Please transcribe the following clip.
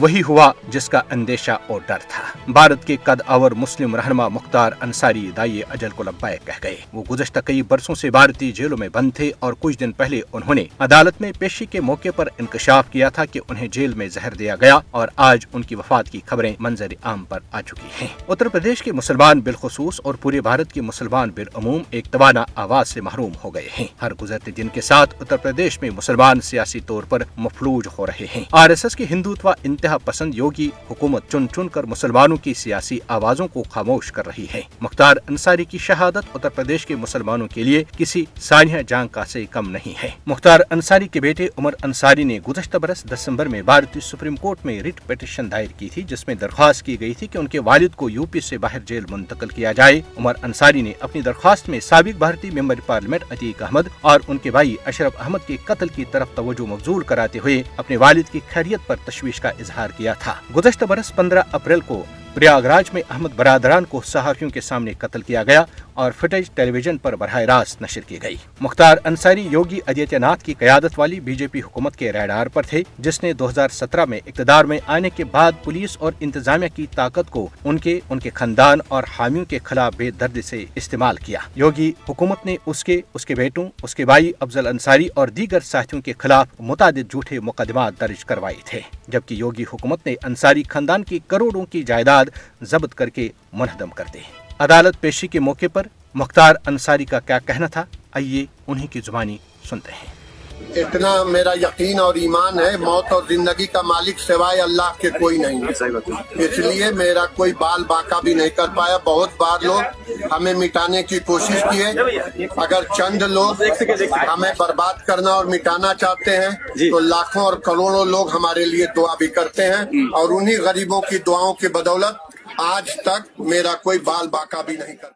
वही हुआ जिसका अंदेशा और डर था। भारत के कद आवर मुस्लिम रहनुमा मुख्तार अंसारी दाई अजल को लब्बाइक कह गए। वो गुज़श्ता कई बरसों से भारतीय जेलों में बंद थे और कुछ दिन पहले उन्होंने अदालत में पेशी के मौके पर इंकशाफ किया था कि उन्हें जेल में जहर दिया गया और आज उनकी वफात की खबरें मंजर आम पर आ चुकी हैं। उत्तर प्रदेश के मुसलमान बिलखुसूस और पूरे भारत के मुसलमान बिलअमूम एक तवाना आवाज से महरूम हो गए हैं। हर गुजरते दिन के साथ उत्तर प्रदेश में मुसलमान सियासी तौर पर मफलूज हो रहे हैं। RSS की हिंदुत्व इंतहा पसंद योगी हुकूमत चुन चुन कर मुसलमानों की सियासी आवाजों को खामोश कर रही है। मुख्तार अंसारी की शहादत उत्तर प्रदेश के मुसलमानों के लिए किसी सानिया जांग का से कम नहीं है। मुख्तार अंसारी के बेटे उमर अंसारी ने गुज़श्ता बरस दिसंबर में भारतीय सुप्रीम कोर्ट में रिट पिटीशन दायर की थी, जिसमें दरख्वास्त की गई थी कि उनके वालिद को यूपी से बाहर जेल मुंतकिल किया जाए। उमर अंसारी ने अपनी दरख्वास्त में साबिक भारतीय मेंबर पार्लियामेंट अतीक अहमद और उनके भाई अशरफ अहमद के कत्ल की तरफ तवज्जो मबजूल कराते हुए अपने वालिद की खैरियत पर तशवीश का इजहार किया था। गुज़श्ता बरस 15 अप्रैल को प्रयागराज में अहमद बरादरान को सहाफियों के सामने कत्ल किया गया और फुटेज टेलीविजन पर बराह रास्त नशर की गई। मुख्तार अंसारी योगी आदित्यनाथ की क़यादत वाली बीजेपी हुकूमत के रडार पर थे, जिसने 2017 में इक़्तिदार में आने के बाद पुलिस और इंतजामिया की ताकत को उनके खानदान और हामियों के खिलाफ बेदर्दी से इस्तेमाल किया। योगी हुकूमत ने उसके बेटों, उसके भाई अफजल अंसारी और दीगर साथियों के खिलाफ मुतादिद झूठे मुकदमात दर्ज करवाए थे, जबकि योगी हुकूमत ने अंसारी खानदान की करोड़ों की जायदाद जब्त करके मुनहदम कर दी। अदालत पेशी के मौके पर मुख्तार अंसारी का क्या कहना था, आइए उन्हीं की जुबानी सुनते हैं। इतना मेरा यकीन और ईमान है, मौत और जिंदगी का मालिक सिवाय अल्लाह के कोई नहीं है, इसलिए मेरा कोई बाल बाका भी नहीं कर पाया। बहुत बार लोग हमें मिटाने की कोशिश की है। अगर चंद लोग हमें बर्बाद करना और मिटाना चाहते हैं तो लाखों और करोड़ों लोग हमारे लिए दुआ भी करते हैं और उन्हीं गरीबों की दुआओं की बदौलत आज तक मेरा कोई बाल बाका भी नहीं कर